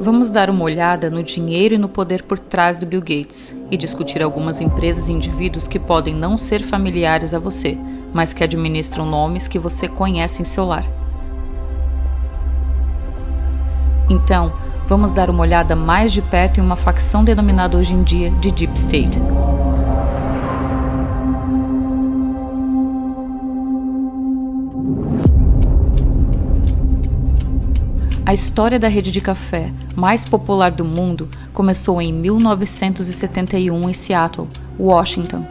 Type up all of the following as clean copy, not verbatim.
Vamos dar uma olhada no dinheiro e no poder por trás do Bill Gates e discutir algumas empresas e indivíduos que podem não ser familiares a você, mas que administram nomes que você conhece em seu lar. Então, vamos dar uma olhada mais de perto em uma facção denominada hoje em dia de Deep State. A história da rede de café mais popular do mundo começou em 1971 em Seattle, Washington,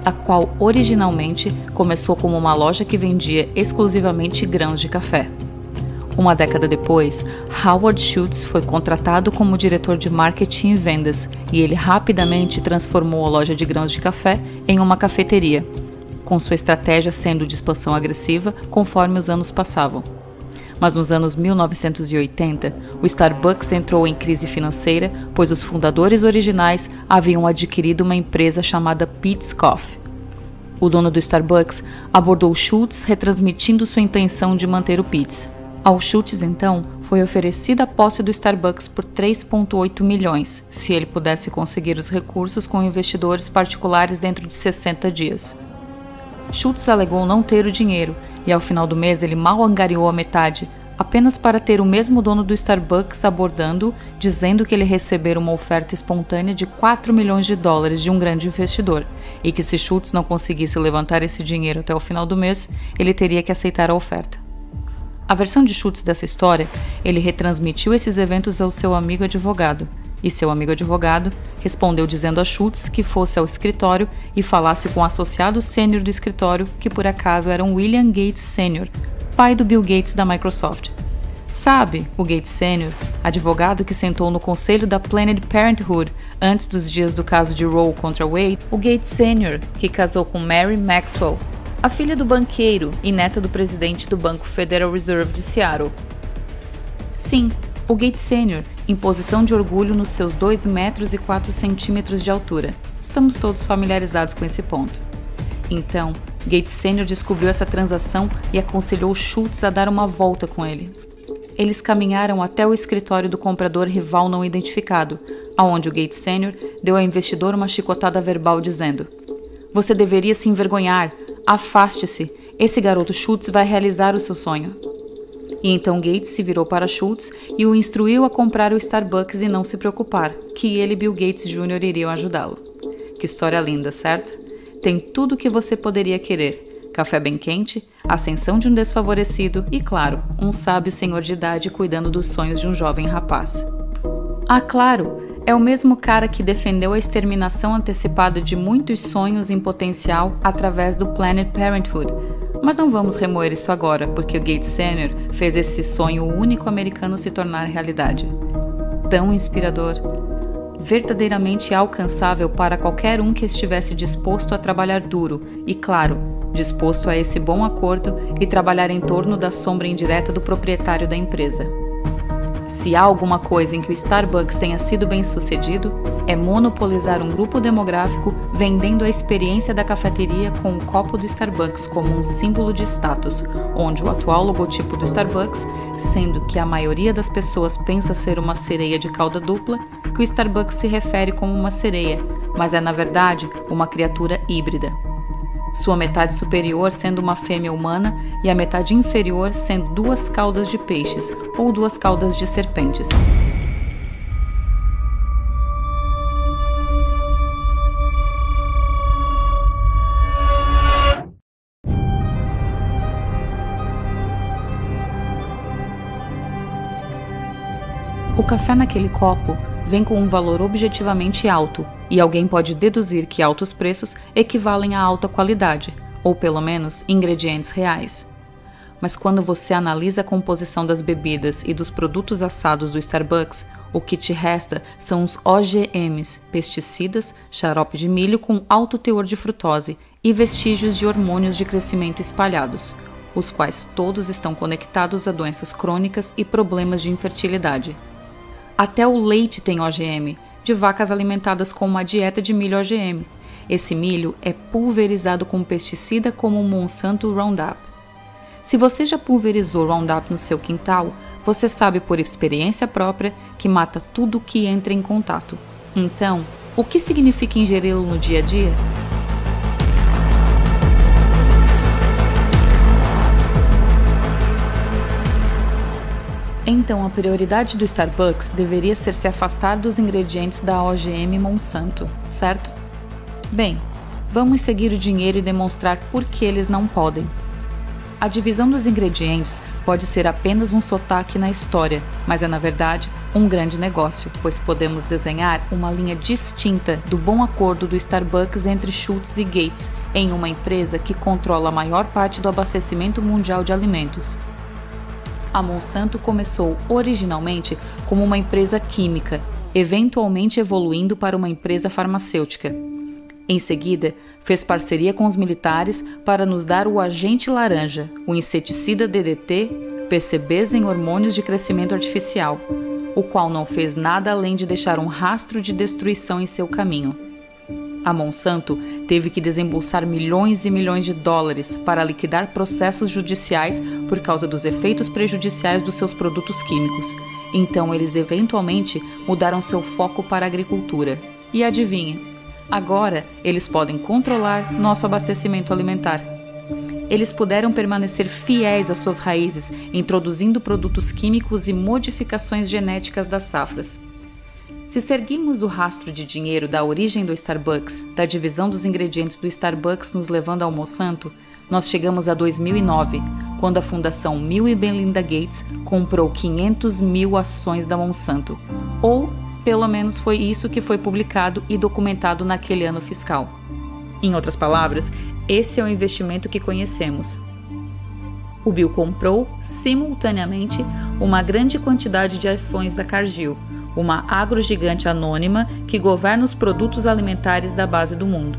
a qual originalmente começou como uma loja que vendia exclusivamente grãos de café. Uma década depois, Howard Schultz foi contratado como diretor de marketing e vendas e ele rapidamente transformou a loja de grãos de café em uma cafeteria, com sua estratégia sendo de expansão agressiva conforme os anos passavam. Mas nos anos 1980, o Starbucks entrou em crise financeira, pois os fundadores originais haviam adquirido uma empresa chamada Peet's Coffee. O dono do Starbucks abordou Schultz retransmitindo sua intenção de manter o Peet's. Ao Schultz, então, foi oferecida a posse do Starbucks por 3,8 milhões, se ele pudesse conseguir os recursos com investidores particulares dentro de 60 dias. Schultz alegou não ter o dinheiro, e ao final do mês ele mal angariou a metade, apenas para ter o mesmo dono do Starbucks abordando, dizendo que ele recebera uma oferta espontânea de 4 milhões de dólares de um grande investidor, e que se Schultz não conseguisse levantar esse dinheiro até o final do mês, ele teria que aceitar a oferta. A versão de Schultz dessa história, ele retransmitiu esses eventos ao seu amigo advogado, e seu amigo advogado respondeu dizendo a Schultz que fosse ao escritório e falasse com o associado sênior do escritório, que por acaso era um William Gates Sr., pai do Bill Gates da Microsoft. Sabe, o Gates Sr., advogado que sentou no conselho da Planned Parenthood antes dos dias do caso de Roe contra Wade, o Gates Sr., que casou com Mary Maxwell, a filha do banqueiro e neta do presidente do Banco Federal Reserve de Seattle. Sim, o Gates Sr., em posição de orgulho nos seus 2 metros e 4 centímetros de altura. Estamos todos familiarizados com esse ponto. Então, Gates Sr. descobriu essa transação e aconselhou Schultz a dar uma volta com ele. Eles caminharam até o escritório do comprador rival não identificado, aonde o Gates Sr. deu ao investidor uma chicotada verbal dizendo: "Você deveria se envergonhar, afaste-se, esse garoto Schultz vai realizar o seu sonho." E então Gates se virou para Schultz e o instruiu a comprar o Starbucks e não se preocupar, que ele e Bill Gates Jr. iriam ajudá-lo. Que história linda, certo? Tem tudo o que você poderia querer. Café bem quente, ascensão de um desfavorecido e, claro, um sábio senhor de idade cuidando dos sonhos de um jovem rapaz. Ah, claro! É o mesmo cara que defendeu a exterminação antecipada de muitos sonhos em potencial através do Planned Parenthood. Mas não vamos remoer isso agora, porque o Gates Sr. fez esse sonho único americano se tornar realidade. Tão inspirador, verdadeiramente alcançável para qualquer um que estivesse disposto a trabalhar duro e, claro, disposto a esse bom acordo e trabalhar em torno da sombra indireta do proprietário da empresa. Se há alguma coisa em que o Starbucks tenha sido bem sucedido, é monopolizar um grupo demográfico vendendo a experiência da cafeteria com o copo do Starbucks como um símbolo de status, onde o atual logotipo do Starbucks, sendo que a maioria das pessoas pensa ser uma sereia de cauda dupla, que o Starbucks se refere como uma sereia, mas é na verdade uma criatura híbrida. Sua metade superior sendo uma fêmea humana e a metade inferior sendo 2 caudas de peixes ou 2 caudas de serpentes. O café naquele copo vem com um valor objetivamente alto, e alguém pode deduzir que altos preços equivalem a alta qualidade, ou pelo menos ingredientes reais. Mas quando você analisa a composição das bebidas e dos produtos assados do Starbucks, o que te resta são os OGMs, pesticidas, xarope de milho com alto teor de frutose e vestígios de hormônios de crescimento espalhados, os quais todos estão conectados a doenças crônicas e problemas de infertilidade. Até o leite tem OGM, de vacas alimentadas com uma dieta de milho OGM. Esse milho é pulverizado com pesticida como o Monsanto Roundup. Se você já pulverizou Roundup no seu quintal, você sabe por experiência própria que mata tudo que entra em contato. Então, o que significa ingeri-lo no dia a dia? Então, a prioridade do Starbucks deveria ser se afastar dos ingredientes da OGM Monsanto, certo? Bem, vamos seguir o dinheiro e demonstrar por que eles não podem. A divisão dos ingredientes pode ser apenas um sotaque na história, mas é na verdade um grande negócio, pois podemos desenhar uma linha distinta do bom acordo do Starbucks entre Schultz e Gates em uma empresa que controla a maior parte do abastecimento mundial de alimentos. A Monsanto começou originalmente como uma empresa química, eventualmente evoluindo para uma empresa farmacêutica. Em seguida, fez parceria com os militares para nos dar o agente laranja, o inseticida DDT, PCBs em hormônios de crescimento artificial, o qual não fez nada além de deixar um rastro de destruição em seu caminho. A Monsanto teve que desembolsar milhões e milhões de dólares para liquidar processos judiciais por causa dos efeitos prejudiciais dos seus produtos químicos. Então eles eventualmente mudaram seu foco para a agricultura. E adivinha? Agora eles podem controlar nosso abastecimento alimentar. Eles puderam permanecer fiéis às suas raízes, introduzindo produtos químicos e modificações genéticas das safras. Se seguirmos o rastro de dinheiro da origem do Starbucks, da divisão dos ingredientes do Starbucks nos levando ao Monsanto, nós chegamos a 2009, quando a Fundação Bill e Melinda Gates comprou 500 mil ações da Monsanto, ou pelo menos foi isso que foi publicado e documentado naquele ano fiscal. Em outras palavras, esse é o investimento que conhecemos. O Bill comprou, simultaneamente, uma grande quantidade de ações da Cargill, uma agrogigante anônima que governa os produtos alimentares da base do mundo.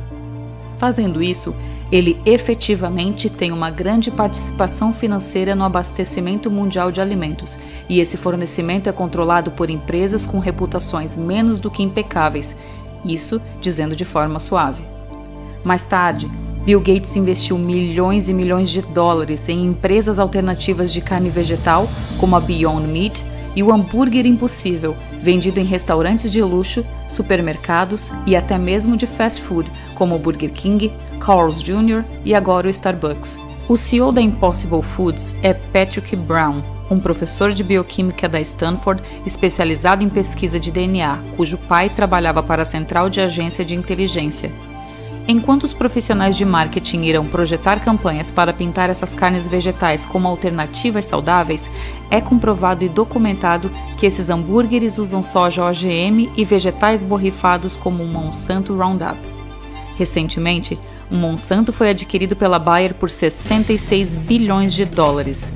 Fazendo isso, ele efetivamente tem uma grande participação financeira no abastecimento mundial de alimentos, e esse fornecimento é controlado por empresas com reputações menos do que impecáveis, isso dizendo de forma suave. Mais tarde, Bill Gates investiu milhões e milhões de dólares em empresas alternativas de carne vegetal, como a Beyond Meat, e o hambúrguer impossível, vendido em restaurantes de luxo, supermercados e até mesmo de fast food, como o Burger King, Carl's Jr. e agora o Starbucks. O CEO da Impossible Foods é Patrick Brown, um professor de bioquímica da Stanford especializado em pesquisa de DNA, cujo pai trabalhava para a Central de Agência de Inteligência. Enquanto os profissionais de marketing irão projetar campanhas para pintar essas carnes vegetais como alternativas saudáveis, é comprovado e documentado que esses hambúrgueres usam soja OGM e vegetais borrifados como o Monsanto Roundup. Recentemente, o Monsanto foi adquirido pela Bayer por 66 bilhões de dólares.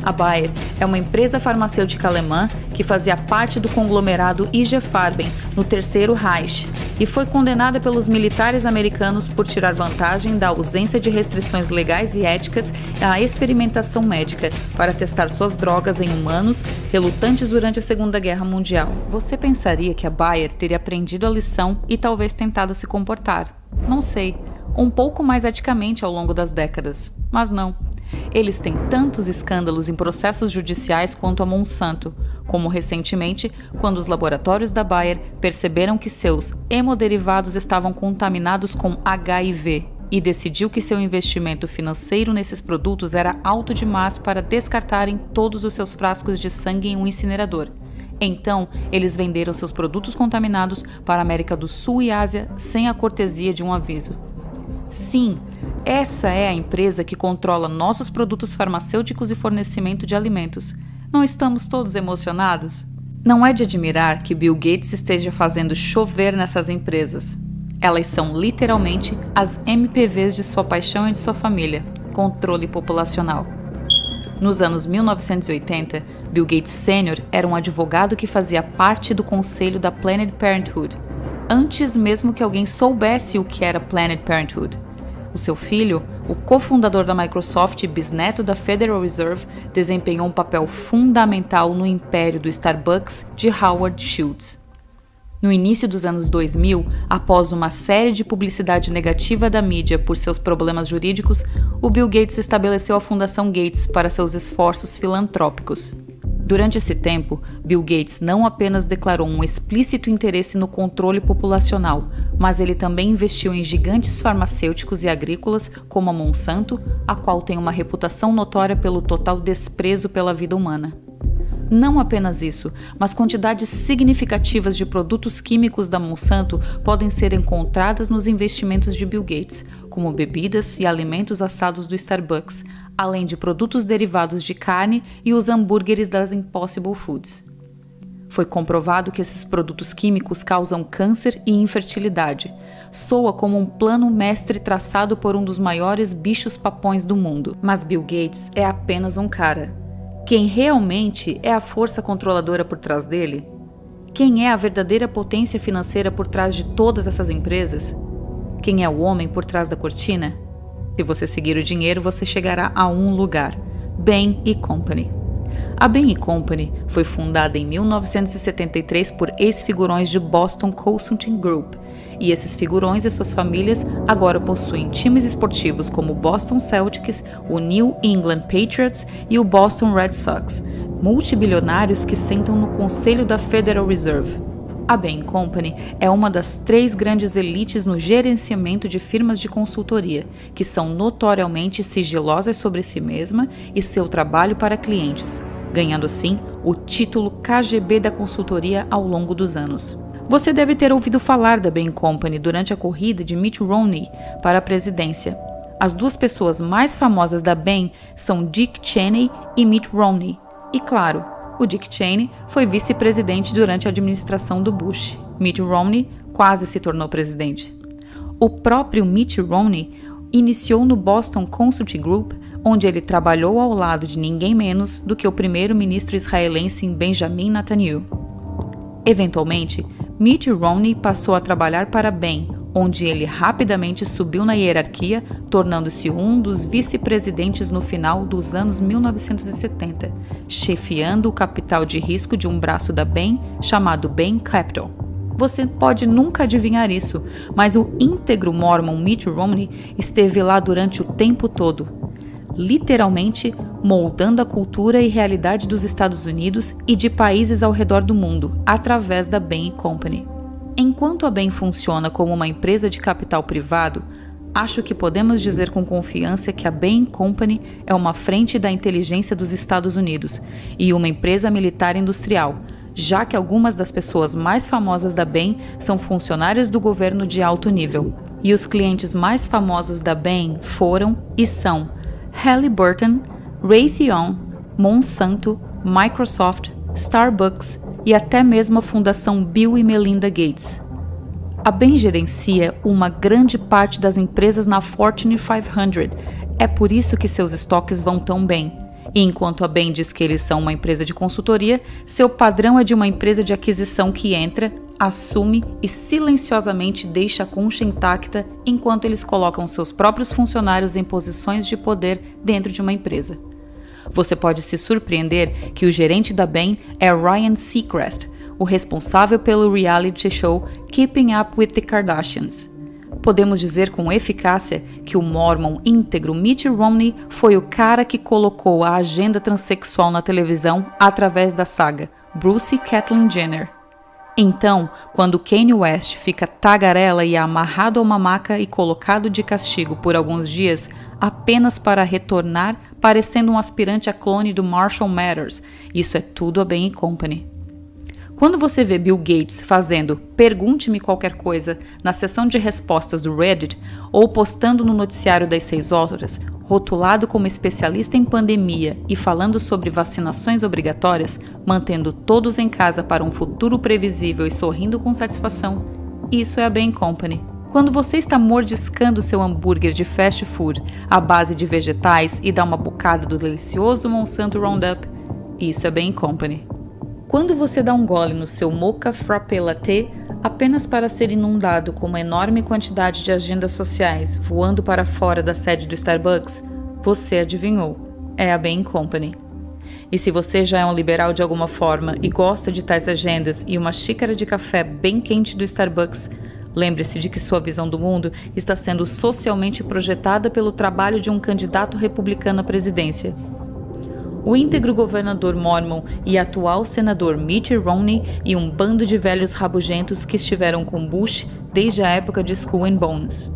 A Bayer é uma empresa farmacêutica alemã que fazia parte do conglomerado IG Farben no Terceiro Reich e foi condenada pelos militares americanos por tirar vantagem da ausência de restrições legais e éticas à experimentação médica para testar suas drogas em humanos relutantes durante a Segunda Guerra Mundial. Você pensaria que a Bayer teria aprendido a lição e talvez tentado se comportar, não sei, um pouco mais eticamente ao longo das décadas, mas não. Eles têm tantos escândalos em processos judiciais quanto a Monsanto, como recentemente, quando os laboratórios da Bayer perceberam que seus hemoderivados estavam contaminados com HIV e decidiu que seu investimento financeiro nesses produtos era alto demais para descartarem todos os seus frascos de sangue em um incinerador. Então, eles venderam seus produtos contaminados para a América do Sul e Ásia sem a cortesia de um aviso. Sim, essa é a empresa que controla nossos produtos farmacêuticos e fornecimento de alimentos. Não estamos todos emocionados? Não é de admirar que Bill Gates esteja fazendo chover nessas empresas. Elas são literalmente as MPVs de sua paixão e de sua família, controle populacional. Nos anos 1980, Bill Gates Sr. era um advogado que fazia parte do conselho da Planned Parenthood, antes mesmo que alguém soubesse o que era Planned Parenthood. O seu filho, o cofundador da Microsoft e bisneto da Federal Reserve, desempenhou um papel fundamental no império do Starbucks de Howard Schultz. No início dos anos 2000, após uma série de publicidade negativa da mídia por seus problemas jurídicos, o Bill Gates estabeleceu a Fundação Gates para seus esforços filantrópicos. Durante esse tempo, Bill Gates não apenas declarou um explícito interesse no controle populacional, mas ele também investiu em gigantes farmacêuticos e agrícolas como a Monsanto, a qual tem uma reputação notória pelo total desprezo pela vida humana. Não apenas isso, mas quantidades significativas de produtos químicos da Monsanto podem ser encontradas nos investimentos de Bill Gates, como bebidas e alimentos assados do Starbucks, além de produtos derivados de carne e os hambúrgueres das Impossible Foods. Foi comprovado que esses produtos químicos causam câncer e infertilidade. Soa como um plano mestre traçado por um dos maiores bichos-papões do mundo. Mas Bill Gates é apenas um cara. Quem realmente é a força controladora por trás dele? Quem é a verdadeira potência financeira por trás de todas essas empresas? Quem é o homem por trás da cortina? Se você seguir o dinheiro, você chegará a um lugar: Bain & Company. A Bain & Company foi fundada em 1973 por ex-figurões de Boston Consulting Group, e esses figurões e suas famílias agora possuem times esportivos como o Boston Celtics, o New England Patriots e o Boston Red Sox, multibilionários que sentam no conselho da Federal Reserve. A Bain & Company é uma das 3 grandes elites no gerenciamento de firmas de consultoria, que são notoriamente sigilosas sobre si mesma e seu trabalho para clientes, ganhando assim o título KGB da consultoria ao longo dos anos. Você deve ter ouvido falar da Bain & Company durante a corrida de Mitt Romney para a presidência. As 2 pessoas mais famosas da Bain são Dick Cheney e Mitt Romney. E claro, o Dick Cheney foi vice-presidente durante a administração do Bush. Mitt Romney quase se tornou presidente. O próprio Mitt Romney iniciou no Boston Consulting Group, onde ele trabalhou ao lado de ninguém menos do que o primeiro-ministro israelense Benjamin Netanyahu. Eventualmente, Mitt Romney passou a trabalhar para a Bain, onde ele rapidamente subiu na hierarquia, tornando-se um dos vice-presidentes no final dos anos 1970, chefiando o capital de risco de um braço da Bain chamado Bain Capital. Você pode nunca adivinhar isso, mas o íntegro mormon Mitt Romney esteve lá durante o tempo todo, literalmente moldando a cultura e realidade dos Estados Unidos e de países ao redor do mundo, através da Bain & Company. Enquanto a Bain funciona como uma empresa de capital privado, acho que podemos dizer com confiança que a Bain & Company é uma frente da inteligência dos Estados Unidos e uma empresa militar industrial, já que algumas das pessoas mais famosas da Bain são funcionários do governo de alto nível. E os clientes mais famosos da Bain foram e são Halliburton, Raytheon, Monsanto, Microsoft, Starbucks e até mesmo a Fundação Bill e Melinda Gates. A Bain gerencia uma grande parte das empresas na Fortune 500, é por isso que seus estoques vão tão bem. E enquanto a Bain diz que eles são uma empresa de consultoria, seu padrão é de uma empresa de aquisição que entra, assume e silenciosamente deixa a concha intacta enquanto eles colocam seus próprios funcionários em posições de poder dentro de uma empresa. Você pode se surpreender que o gerente da Bain é Ryan Seacrest, o responsável pelo reality show Keeping Up with the Kardashians. Podemos dizer com eficácia que o mormon íntegro Mitt Romney foi o cara que colocou a agenda transexual na televisão através da saga Bruce e Caitlyn Jenner. Então, quando Kanye West fica tagarela e é amarrado a uma maca e colocado de castigo por alguns dias, apenas para retornar parecendo um aspirante a clone do Marshall Mathers, isso é tudo a Bain & Company. Quando você vê Bill Gates fazendo "pergunte-me qualquer coisa" na seção de respostas do Reddit ou postando no noticiário das 6 horas, rotulado como especialista em pandemia e falando sobre vacinações obrigatórias, mantendo todos em casa para um futuro previsível e sorrindo com satisfação, isso é a Bain & Company. Quando você está mordiscando seu hambúrguer de fast food à base de vegetais e dá uma bocada do delicioso Monsanto Roundup, isso é Bain & Company. Quando você dá um gole no seu mocha frappé latte apenas para ser inundado com uma enorme quantidade de agendas sociais voando para fora da sede do Starbucks, você adivinhou, é a Bain Company. E se você já é um liberal de alguma forma e gosta de tais agendas e uma xícara de café bem quente do Starbucks, lembre-se de que sua visão do mundo está sendo socialmente projetada pelo trabalho de um candidato republicano à presidência. O íntegro governador Mormon e atual senador Mitt Romney e um bando de velhos rabugentos que estiveram com Bush desde a época de Skull and Bones.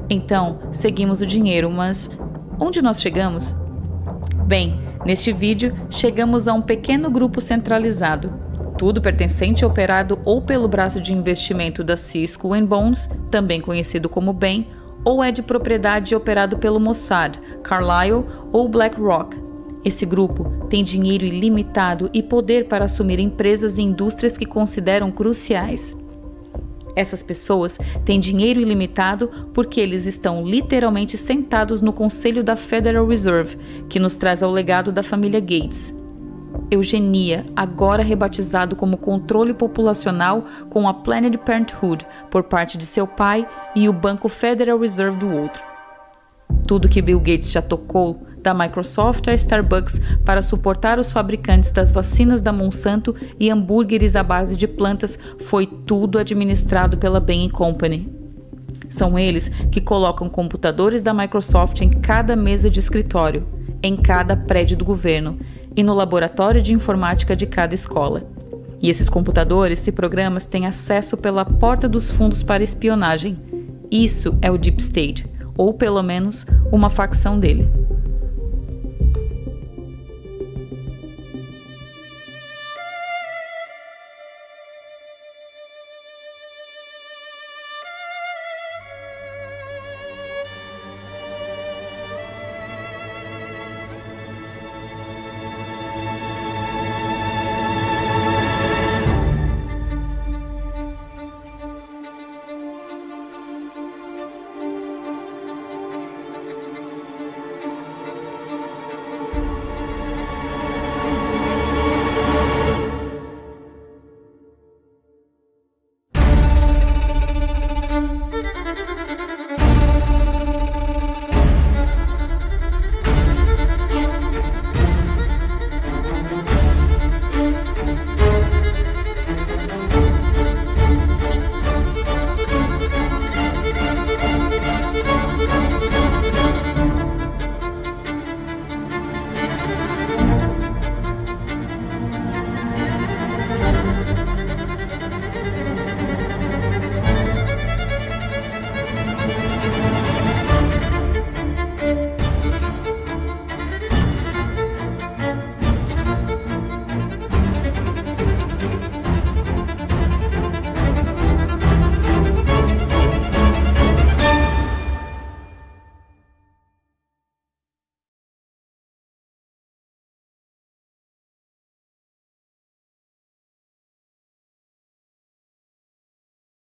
Então, seguimos o dinheiro, mas onde nós chegamos? Bem, neste vídeo, chegamos a um pequeno grupo centralizado, tudo pertencente operado ou pelo braço de investimento da Sea Skull and Bones, também conhecido como Bain, ou é de propriedade operado pelo Mossad, Carlyle ou BlackRock. Esse grupo tem dinheiro ilimitado e poder para assumir empresas e indústrias que consideram cruciais. Essas pessoas têm dinheiro ilimitado porque eles estão literalmente sentados no conselho da Federal Reserve, que nos traz ao legado da família Gates. Eugenia, agora rebatizado como controle populacional com a Planned Parenthood por parte de seu pai e o Banco Federal Reserve do outro. Tudo que Bill Gates já tocou, da Microsoft a Starbucks, para suportar os fabricantes das vacinas da Monsanto e hambúrgueres à base de plantas, foi tudo administrado pela Bain Company. São eles que colocam computadores da Microsoft em cada mesa de escritório, em cada prédio do governo e no laboratório de informática de cada escola. E esses computadores e programas têm acesso pela porta dos fundos para espionagem. Isso é o Deep State, ou pelo menos uma facção dele.